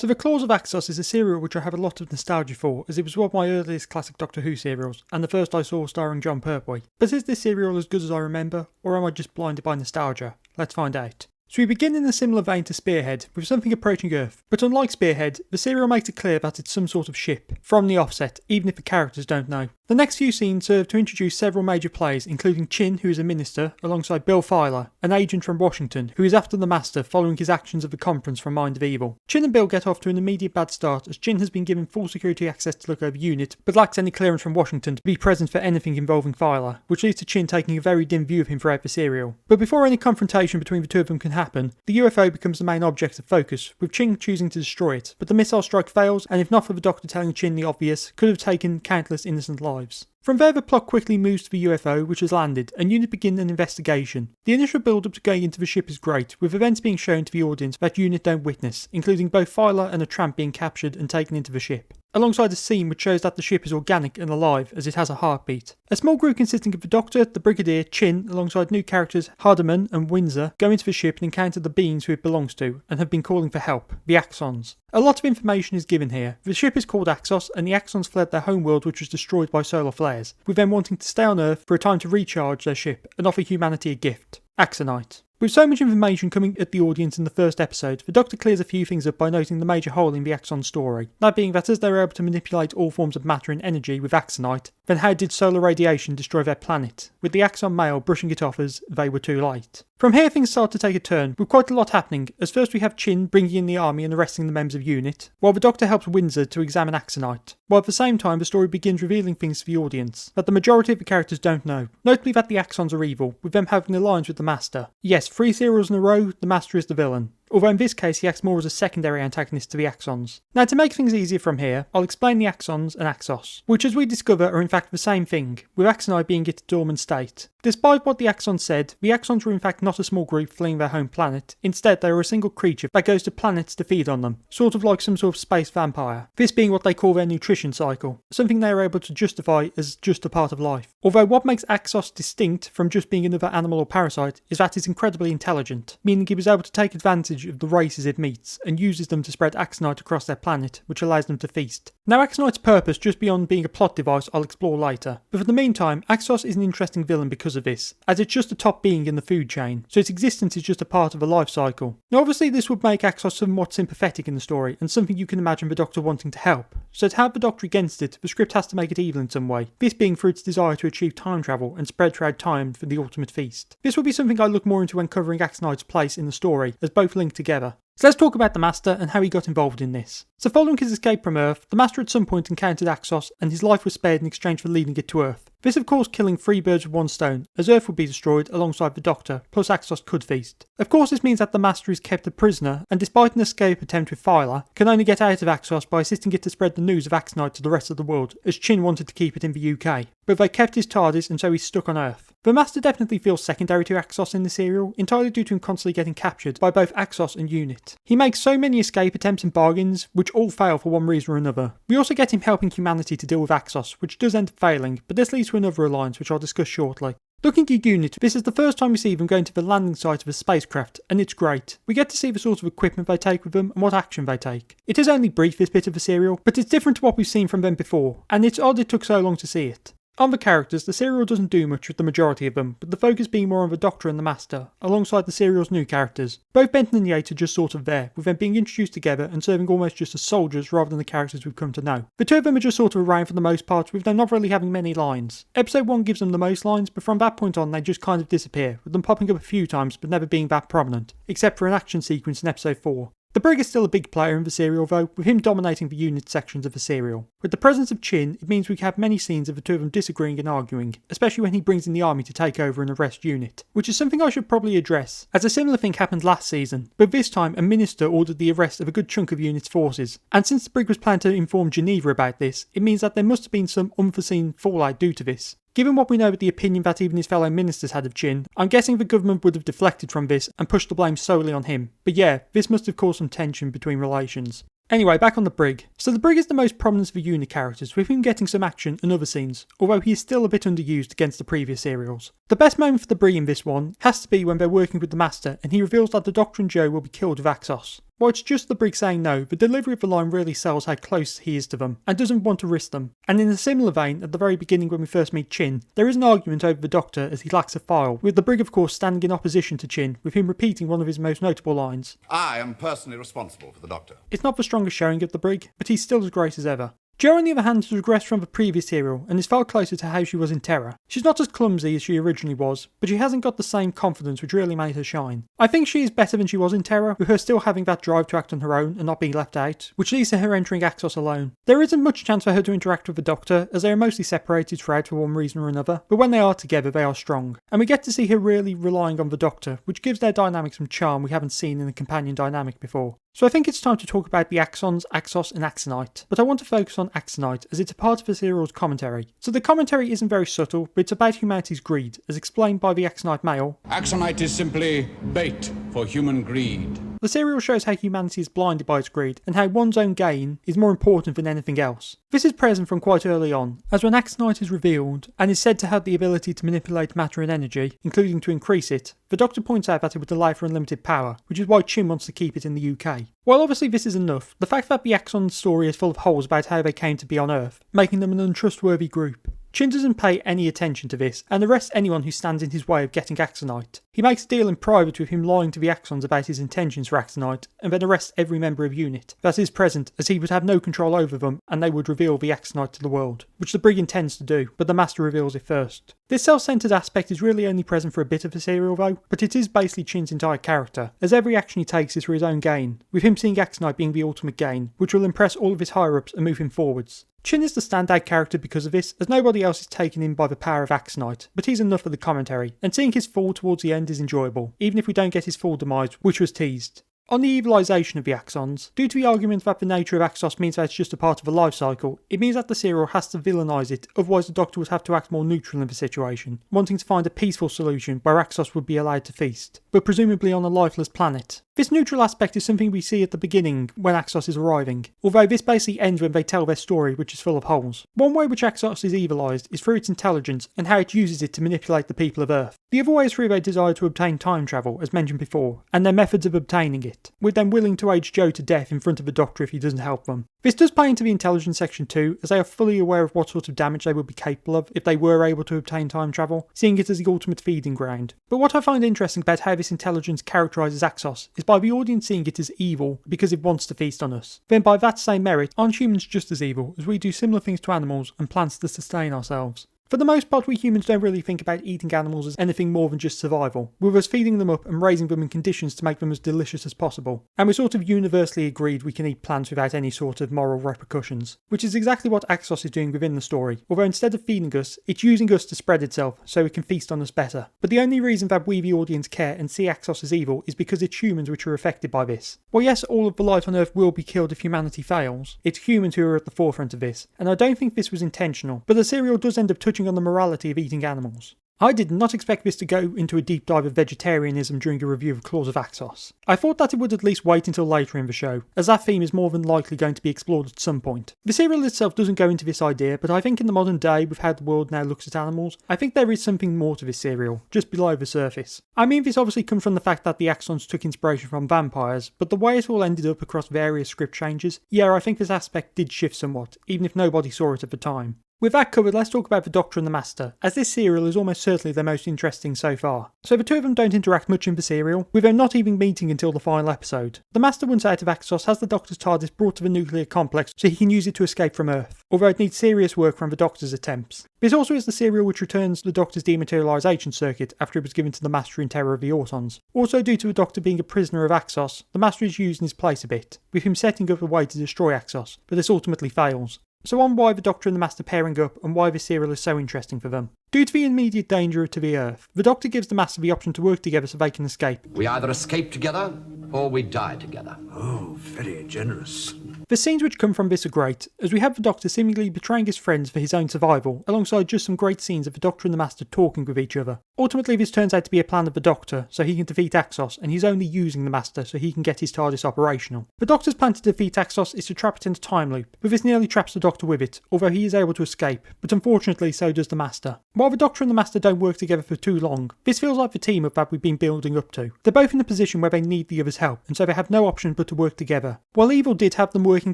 So The Claws of Axos is a serial which I have a lot of nostalgia for, as it was one of my earliest classic Doctor Who serials, and the first I saw starring John Pertwee. But is this serial as good as I remember, or am I just blinded by nostalgia? Let's find out. So we begin in a similar vein to Spearhead, with something approaching Earth, but unlike Spearhead, the serial makes it clear that it's some sort of ship, from the offset, even if the characters don't know. The next few scenes serve to introduce several major players, including Chin, who is a minister, alongside Bill Filer, an agent from Washington, who is after the Master following his actions at the conference from Mind of Evil. Chin and Bill get off to an immediate bad start, as Chin has been given full security access to look over UNIT, but lacks any clearance from Washington to be present for anything involving Filer, which leads to Chin taking a very dim view of him throughout the serial. But before any confrontation between the two of them can happen, the UFO becomes the main object of focus, with Chin choosing to destroy it, but the missile strike fails, and if not for the Doctor telling Chin the obvious, could have taken countless innocent lives. From there, the plot quickly moves to the UFO, which has landed, and UNIT begin an investigation. The initial build-up to going into the ship is great, with events being shown to the audience that UNIT don't witness, including both Filer and a tramp being captured and taken into the ship, alongside a scene which shows that the ship is organic and alive, as it has a heartbeat. A small group consisting of the Doctor, the Brigadier, Chin, alongside new characters Hardiman and Windsor, go into the ship and encounter the beings who it belongs to, and have been calling for help, the Axons. A lot of information is given here. The ship is called Axos, and the Axons fled their homeworld, which was destroyed by solar flares, with them wanting to stay on Earth for a time to recharge their ship and offer humanity a gift: Axonite. With so much information coming at the audience in the first episode, the Doctor clears a few things up by noting the major hole in the Axon story. That being that as they were able to manipulate all forms of matter and energy with Axonite, then how did solar radiation destroy their planet, with the Axon male brushing it off as they were too late. From here things start to take a turn, with quite a lot happening, as first we have Chin bringing in the army and arresting the members of UNIT, while the Doctor helps Windsor to examine Axonite, while at the same time the story begins revealing things to the audience that the majority of the characters don't know, notably that the Axons are evil, with them having alliance with the Master. Yes, 3 serials in a row, the Master is the villain, although in this case he acts more as a secondary antagonist to the Axons. Now to make things easier from here, I'll explain the Axons and Axos, which as we discover are in fact the same thing, with Axonite being its dormant state. Despite what the Axons said, the Axons were in fact not a small group fleeing their home planet. Instead, they are a single creature that goes to planets to feed on them, sort of like some sort of space vampire. This being what they call their nutrition cycle, something they are able to justify as just a part of life. Although what makes Axos distinct from just being another animal or parasite is that it's incredibly intelligent, meaning it was able to take advantage of the races it meets and uses them to spread Axonite across their planet, which allows them to feast. Now Axonite's purpose, just beyond being a plot device, I'll explore later, but for the meantime, Axos is an interesting villain because of this, as it's just a top being in the food chain, so its existence is just a part of a life cycle. Now obviously this would make Axos somewhat sympathetic in the story, and something you can imagine the Doctor wanting to help, so to have the Doctor against it, the script has to make it evil in some way, this being for its desire to achieve time travel and spread throughout time for the ultimate feast. This will be something I look more into when covering Axonite's place in the story, as both link together. So let's talk about the Master and how he got involved in this. So following his escape from Earth, the Master at some point encountered Axos and his life was spared in exchange for leading it to Earth. This of course killing 3 birds with one stone, as Earth would be destroyed alongside the Doctor, plus Axos could feast. Of course this means that the Master is kept a prisoner, and despite an escape attempt with Filer, can only get out of Axos by assisting it to spread the news of Axonite to the rest of the world, as Chin wanted to keep it in the UK. But they kept his TARDIS and so he's stuck on Earth. The Master definitely feels secondary to Axos in the serial, entirely due to him constantly getting captured by both Axos and UNIT. He makes so many escape attempts and bargains, which all fail for one reason or another. We also get him helping humanity to deal with Axos, which does end up failing, but this leads to another alliance which I'll discuss shortly. Looking at UNIT, this is the first time we see them going to the landing site of a spacecraft, and it's great. We get to see the sort of equipment they take with them and what action they take. It is only brief, this bit of the serial, but it's different to what we've seen from them before, and it's odd it took so long to see it. On the characters, the serial doesn't do much with the majority of them, but the focus being more on the Doctor and the Master, alongside the serial's new characters. Both Benton and Yates are just sort of there, with them being introduced together and serving almost just as soldiers rather than the characters we've come to know. The two of them are just sort of around for the most part, with them not really having many lines. Episode 1 gives them the most lines, but from that point on they just kind of disappear, with them popping up a few times but never being that prominent, except for an action sequence in episode 4. The Brig is still a big player in the serial though, with him dominating the UNIT sections of the serial. With the presence of Chin, it means we have many scenes of the two of them disagreeing and arguing, especially when he brings in the army to take over and arrest UNIT, which is something I should probably address, as a similar thing happened last season, but this time a minister ordered the arrest of a good chunk of UNIT's forces, and since the Brig was planned to inform Geneva about this, it means that there must have been some unforeseen fallout due to this. Given what we know about the opinion that even his fellow ministers had of Chin, I'm guessing the government would have deflected from this and pushed the blame solely on him. But yeah, this must have caused some tension between relations. Anyway, back on the Brig. So the Brig is the most prominent of the UNIT characters, with him getting some action and other scenes, although he is still a bit underused against the previous serials. The best moment for the Brig in this one has to be when they're working with the Master and he reveals that the Doctor and Joe will be killed with Axos. While it's just the brig saying no, the delivery of the line really sells how close he is to them, and doesn't want to risk them. And in a similar vein, at the very beginning when we first meet Chin, there is an argument over the Doctor as he lacks a file, with the brig of course standing in opposition to Chin, with him repeating one of his most notable lines. I am personally responsible for the Doctor. It's not the strongest showing of the brig, but he's still as great as ever. Jo, on the other hand, has regressed from the previous serial and is far closer to how she was in Terror. She's not as clumsy as she originally was, but she hasn't got the same confidence which really made her shine. I think she is better than she was in Terror, with her still having that drive to act on her own and not being left out, which leads to her entering Axos alone. There isn't much chance for her to interact with the Doctor, as they are mostly separated throughout for one reason or another, but when they are together they are strong. And we get to see her really relying on the Doctor, which gives their dynamic some charm we haven't seen in a companion dynamic before. So I think it's time to talk about the Axons, Axos and Axonite, but I want to focus on Axonite as it's a part of the serial's commentary. So the commentary isn't very subtle, but it's about humanity's greed, as explained by the Axonite male. Axonite is simply bait for human greed. The serial shows how humanity is blinded by its greed, and how one's own gain is more important than anything else. This is present from quite early on, as when Axonite is revealed, and is said to have the ability to manipulate matter and energy, including to increase it, the Doctor points out that it would allow for unlimited power, which is why Chin wants to keep it in the UK. While obviously this is enough, the fact that the Axons story is full of holes about how they came to be on Earth, making them an untrustworthy group. Chin doesn't pay any attention to this, and arrests anyone who stands in his way of getting Axonite. He makes a deal in private with him lying to the Axons about his intentions for Axonite, and then arrests every member of UNIT that is present, as he would have no control over them, and they would reveal the Axonite to the world, which the brig intends to do, but the Master reveals it first. This self-centered aspect is really only present for a bit of the serial though, but it is basically Chin's entire character, as every action he takes is for his own gain, with him seeing Axonite being the ultimate gain, which will impress all of his higher-ups and move him forwards. Chin is the standout character because of this, as nobody else is taken in by the power of Axonite, but he's enough for the commentary, and seeing his fall towards the end is enjoyable, even if we don't get his full demise, which was teased. On the evilisation of the Axons, due to the argument that the nature of Axos means that it's just a part of a life cycle, it means that the serial has to villainise it, otherwise the Doctor would have to act more neutral in the situation, wanting to find a peaceful solution where Axos would be allowed to feast, but presumably on a lifeless planet. This neutral aspect is something we see at the beginning when Axos is arriving, although this basically ends when they tell their story, which is full of holes. One way which Axos is evilised is through its intelligence and how it uses it to manipulate the people of Earth. The other way is through their desire to obtain time travel, as mentioned before, and their methods of obtaining it, with them willing to age Jo to death in front of the Doctor if he doesn't help them. This does play into the intelligence section too, as they are fully aware of what sort of damage they would be capable of if they were able to obtain time travel, seeing it as the ultimate feeding ground. But what I find interesting about how this intelligence characterises Axos is by the audience seeing it as evil because it wants to feast on us. Then by that same merit, aren't humans just as evil, as we do similar things to animals and plants to sustain ourselves? For the most part, we humans don't really think about eating animals as anything more than just survival, with us feeding them up and raising them in conditions to make them as delicious as possible. And we're sort of universally agreed we can eat plants without any sort of moral repercussions, which is exactly what Axos is doing within the story, although instead of feeding us, it's using us to spread itself so it can feast on us better. But the only reason that we the audience care and see Axos as evil is because it's humans which are affected by this. Well, yes, all of the life on Earth will be killed if humanity fails. It's humans who are at the forefront of this, and I don't think this was intentional, but the serial does end up touching on the morality of eating animals. I did not expect this to go into a deep dive of vegetarianism during a review of Claws of Axos. I thought that it would at least wait until later in the show, as that theme is more than likely going to be explored at some point. The serial itself doesn't go into this idea, but I think in the modern day, with how the world now looks at animals, I think there is something more to this serial, just below the surface. I mean, this obviously comes from the fact that the Axons took inspiration from vampires, but the way it all ended up across various script changes, yeah, I think this aspect did shift somewhat, even if nobody saw it at the time. With that covered, let's talk about the Doctor and the Master, as this serial is almost certainly their most interesting so far. So the two of them don't interact much in the serial, with them not even meeting until the final episode. The Master, once out of Axos, has the Doctor's TARDIS brought to the nuclear complex so he can use it to escape from Earth, although it needs serious work from the Doctor's attempts. This also is the serial which returns the Doctor's dematerialisation circuit after it was given to the Master in Terror of the Autons. Also, due to the Doctor being a prisoner of Axos, the Master is used in his place a bit, with him setting up a way to destroy Axos, but this ultimately fails. So on why the Doctor and the Master pairing up and why this serial is so interesting for them. Due to the immediate danger to the Earth, the Doctor gives the Master the option to work together so they can escape. We either escape together or we die together. Oh, very generous. The scenes which come from this are great, as we have the Doctor seemingly betraying his friends for his own survival, alongside just some great scenes of the Doctor and the Master talking with each other. Ultimately, this turns out to be a plan of the Doctor, so he can defeat Axos, and he's only using the Master so he can get his TARDIS operational. The Doctor's plan to defeat Axos is to trap it in a time loop, but this nearly traps the Doctor with it, although he is able to escape, but unfortunately so does the Master. While the Doctor and the Master don't work together for too long, this feels like the team up that we've been building up to. They're both in a position where they need the other's help, and so they have no option but to work together. While Evil did have them working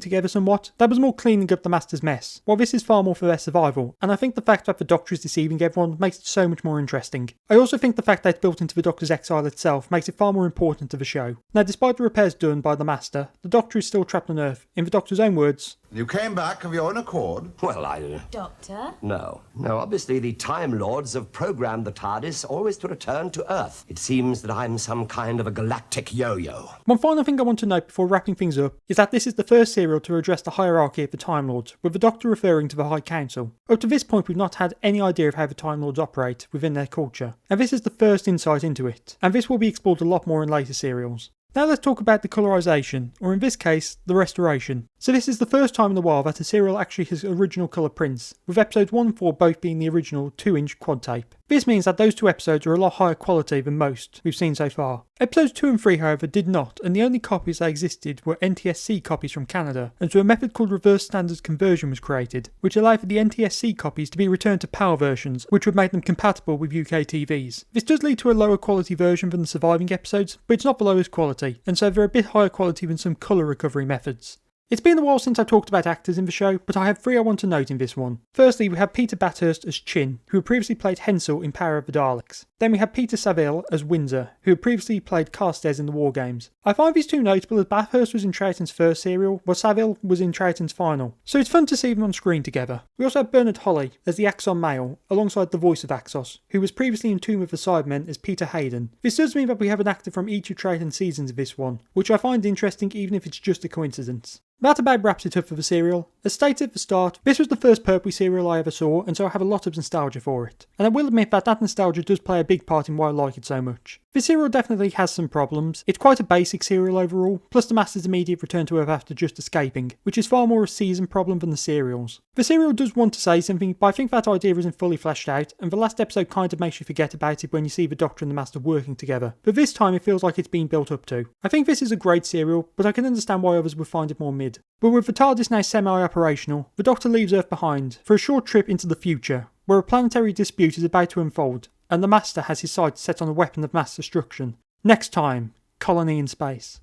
together somewhat, that was more cleaning up the Master's mess, while this is far more for their survival, and I think the fact that the Doctor is deceiving everyone makes it so much more interesting. I also think the fact that it's built into the Doctor's exile itself makes it far more important to the show. Now, despite the repairs done by the Master, the Doctor is still trapped on Earth. In the Doctor's own words, You came back of your own accord? Well, Doctor? No, obviously the Time Lords have programmed the TARDIS always to return to Earth. It seems that I'm some kind of a galactic yo-yo. one final thing I want to note before wrapping things up is that this is the first serial to address the hierarchy of the Time Lords, with the Doctor referring to the High Council. Up to this point we've not had any idea of how the Time Lords operate within their culture, and this is the first insight into it, and this will be explored a lot more in later serials. Now let's talk about the colorisation, or in this case, the restoration. So this is the first time in a while that a serial actually has original colour prints, with episodes 1 and 4 both being the original 2-inch quad tape. This means that those two episodes are a lot higher quality than most we've seen so far. Episodes 2 and 3 however did not, and the only copies that existed were NTSC copies from Canada, and so a method called reverse standards conversion was created, which allowed for the NTSC copies to be returned to PAL versions, which would make them compatible with UK TVs. This does lead to a lower quality version than the surviving episodes, but it's not the lowest quality, and so they're a bit higher quality than some colour recovery methods. It's been a while since I talked about actors in the show, but I have 3 I want to note in this one. Firstly, we have Peter Bathurst as Chin, who had previously played Hensel in Power of the Daleks. Then we have Peter Saville as Windsor, who had previously played Carstairs in the War Games. I find these two notable as Bathurst was in Troughton's first serial, while Saville was in Troughton's final, so it's fun to see them on screen together. We also have Bernard Holly as the Axon male, alongside the voice of Axos, who was previously in Tomb of the Cybermen as Peter Hayden. This does mean that we have an actor from each of Troughton's seasons of this one, which I find interesting even if it's just a coincidence. That about wraps it up for the serial. As stated at the start, this was the first Pertwee serial I ever saw, and so I have a lot of nostalgia for it. And I will admit that that nostalgia does play a big part in why I like it so much. This serial definitely has some problems. It's quite a basic serial overall, plus the Master's immediate return to Earth after just escaping, which is far more a season problem than the serials. The serial does want to say something, but I think that idea isn't fully fleshed out, and the last episode kind of makes you forget about it when you see the Doctor and the Master working together. But this time it feels like it's been built up to. I think this is a great serial, but I can understand why others would find it more mid. But with the TARDIS now semi-operational, the Doctor leaves Earth behind for a short trip into the future, where a planetary dispute is about to unfold, and the Master has his sights set on a weapon of mass destruction. Next time, Colony in Space.